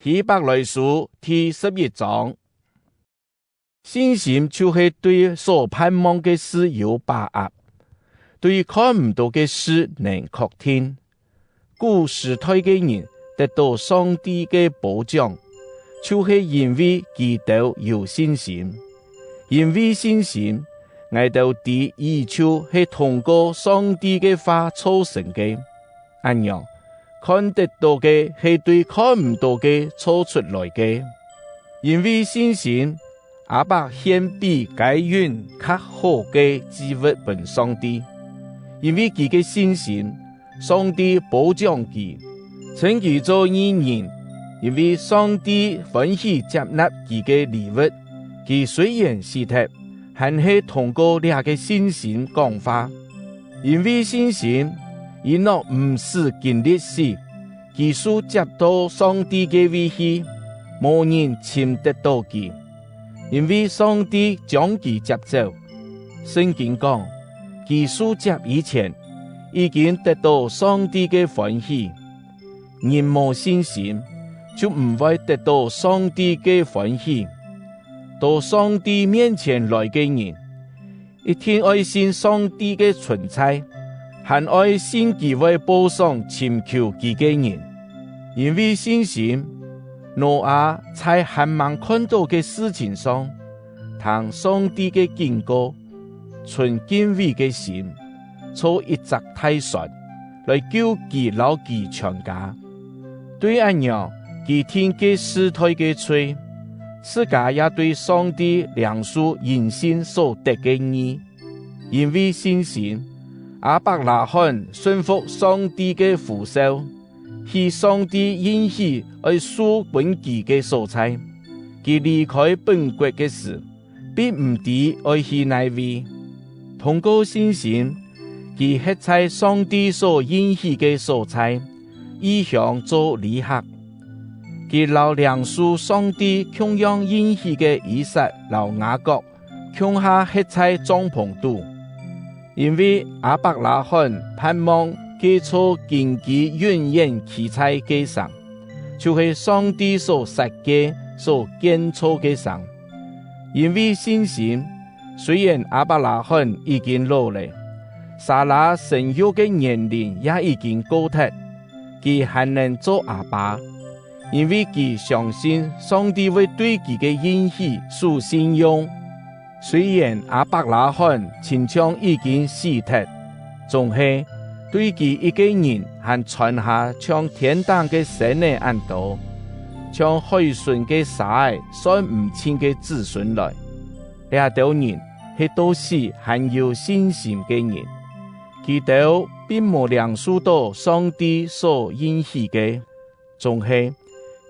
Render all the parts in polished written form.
希伯來書第11章，信心就是對所盼望嘅事有把握，對看唔到嘅事能確定。古時代嘅人得到上帝嘅保障，就是因為佢哋有信心。因為信心，我哋啲依靠係通過上帝嘅話造成嘅，咁樣看得到嘅係對看唔到嘅造出來嘅。因為信心，亞伯獻比該隱較好嘅祭物俾上帝。因為佢嘅信心，上帝保障佢，稱佢做義人。因為上帝歡喜接納佢嘅禮物，佢雖然死咗，還係通過呢個信心講話。因為信心，伊若唔是經歷時，佢所接到上帝嘅威脅，無人尋得到佢。因為上帝將佢接走，聖經講，佢所接以前已經得到上帝嘅歡喜。人無信心，就唔會得到上帝嘅歡喜。到上帝面前來嘅人，一定愛信上帝嘅存在，還愛信佢會報上尋求佢嘅人。因為信心，挪亞在還未看到嘅事情上，聽上帝嘅警告，存敬畏嘅心，坐一隻大船來救佢老佢全家。對咁樣，佢聽嘅時代嘅吹，自家也對上帝梁樹因信所得嘅義。因為信心，亞伯拉罕順服上帝嘅呼召，去上帝應許愛屬本己嘅所在。佢離開本國嘅時，並唔知愛去哪位。通過信心，佢喺在上帝所應許嘅所在，意向做旅客。佢老梁樹上帝同樣應許嘅以撒老雅各，共下喺在帳篷度。因為亞伯拉罕盼望佢做根基永遠企在嘅上，就是上帝所設計、所建造嘅上。因為信心，雖然亞伯拉罕已經老了，撒拉生育嘅年齡也已經高達，佢還能做阿爸。因為佢相信上帝會對佢嘅應許所信用。雖然亞伯拉罕親像已經死咗，總係對佢一個人還傳下像天堂嘅生命安道，像海順嘅沙算唔清嘅子孫來。呢啲人係都是很有信心嘅人，佢哋並冇兩數到上帝所應許嘅，總係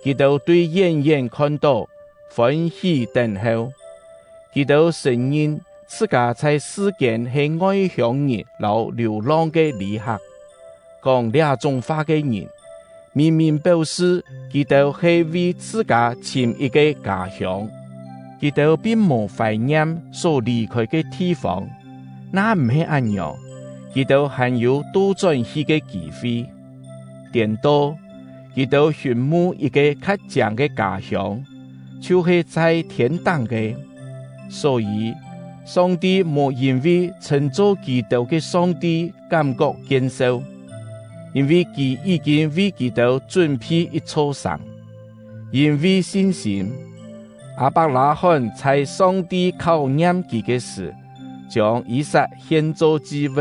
佢哋對遠遠看到歡喜等候。佢哋承認自家在世間係外鄉人、老流浪嘅旅客。講呢種話嘅人，明明表示佢哋係為自家尋一個家鄉，佢哋並冇懷念所離開嘅地方。那唔係咁樣，佢哋還有多轉去嘅機會。顛倒，佢哋尋覓一個較強嘅家鄉，就是在天堂嘅。所以，上帝冇因為創造佢哋嘅上帝感覺減少，因為佢已經為佢哋準備一座山。因為信心，亞伯拉罕在上帝考驗佢嘅時，將以撒獻作祭物。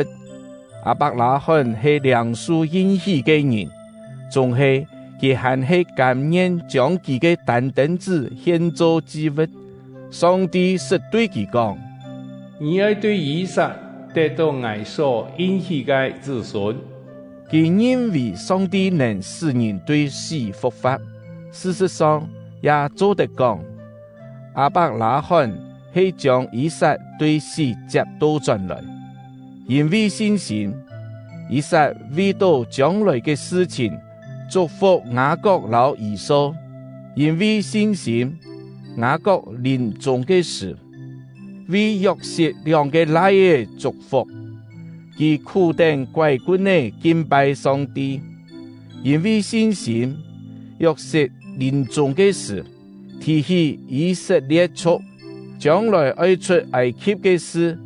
亞伯拉罕係梁樹應許嘅人，仲係佢還係甘願將佢嘅單等子獻作祭物。上帝是對佢講：你要對以撒得到我所應許嘅子孫。佢認為上帝能使人對死復活，事實上也做得講。亞伯拉罕係將以撒對死接倒轉來，因為信心，以撒為到將來嘅事情祝福雅各老以掃，因為信心。雅各臨終嘅時，為約瑟兩個奶嘅祝福，佢苦等乖乖地敬拜上帝。因為信心，約瑟臨終嘅時，提起以色列族將來愛出埃及嘅事，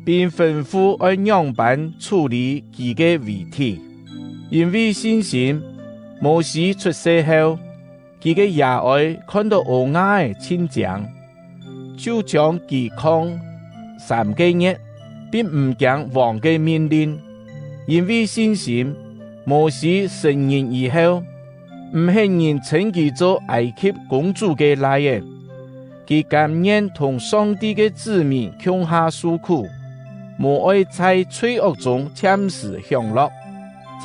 並吩咐按樣板處理佢嘅遺體。因為信心，摩西出世後，佢嘅爺愛看到烏鴉嘅親長，就將佢控3個月，並唔講王嘅命令。因為信心，摩西成年以後，唔係人稱佢做埃及公主嘅來嘅，佢甘願同上帝嘅子民共下訴苦，無愛在罪惡中暫時享樂。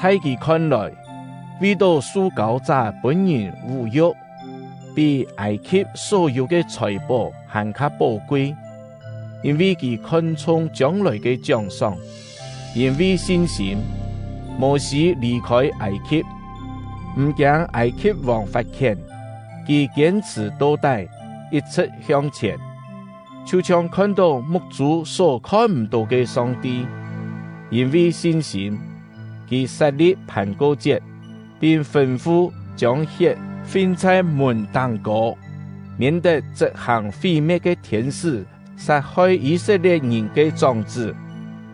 在佢看來，為到受膏者本人侮辱，比埃及所有嘅財寶還較寶貴，因為佢看重將來嘅獎賞。因為信心，摩西離開埃及，唔驚埃及王發現，佢堅持到底，一直向前，就像看到目睭所看唔到嘅上帝。因為信心，佢設立盤古節，並吩咐將血噴在門當過，免得執行毀滅嘅天使殺害以色列人嘅長子。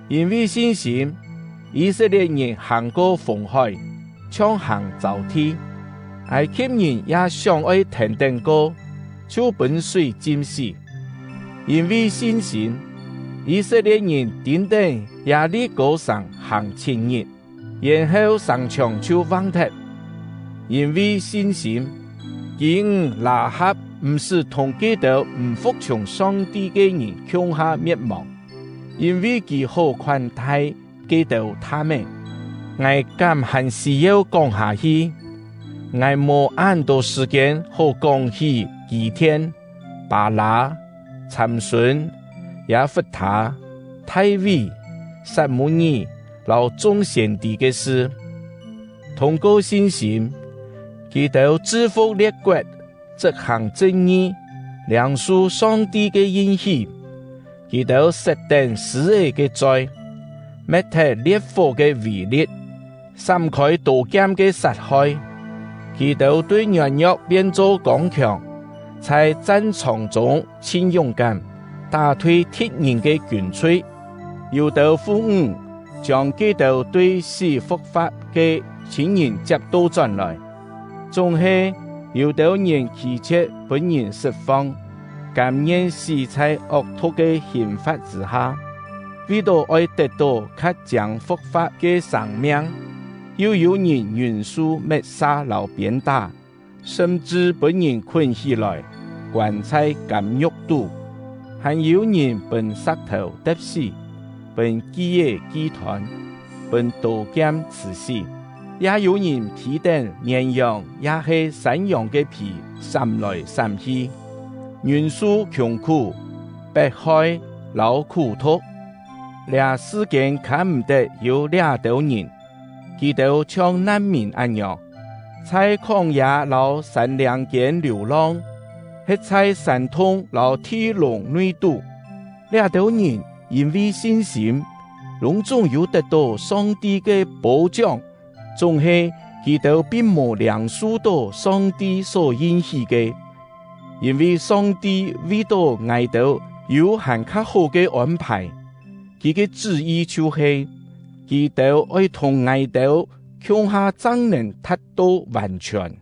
因為信心，以色列人行過紅海，暢行走天；埃及人也想愛停定過，就本水浸死。因為信心，以色列人頂頂亞利高山行7日，然後上牆就忘掉。因為信心，因拉合唔是同基督唔服從上帝嘅人共下滅亡。因為佢好寬待基督他們，我敢還是要講下去，我冇按到時間好講起基甸、巴拉、參孫、耶弗他、大衛、撒母耳、老眾先知嘅事。通過信心，基督制服列國，執行正義，領受上帝嘅應許。基督設定死嘅罪，滅掉烈火嘅威力，閃開刀劍嘅殺害。基督對軟弱變做剛強，在戰場中逞勇敢，打退敵人嘅軍隊。猶道父母將基督對死復活嘅親人接到轉來，總係猶道人祈求本人釋放。甘願死在惡毒嘅刑罰之下，為到愛得到較將復活嘅生命，又有人允許滅殺老鞭打，甚至本人捆起來，關在監獄裏，還有人本石頭得死，本雞野雞團，本刀劍刺死，也有人提定綿羊也係山羊嘅皮，散來散去。原屬窮苦、迫害、勞苦毒，倆世間看唔得有倆道人，基督像難民一樣，在曠野老山嶺間流浪，喺在山洞老鐵籠內堵。倆道人因為信心，攏總有得到上帝嘅保障，總係基督並冇領受到上帝所應許嘅。因為上帝為到愛到有很較好嘅安排，佢嘅旨意就係基督愛同愛到共下才能達到完全。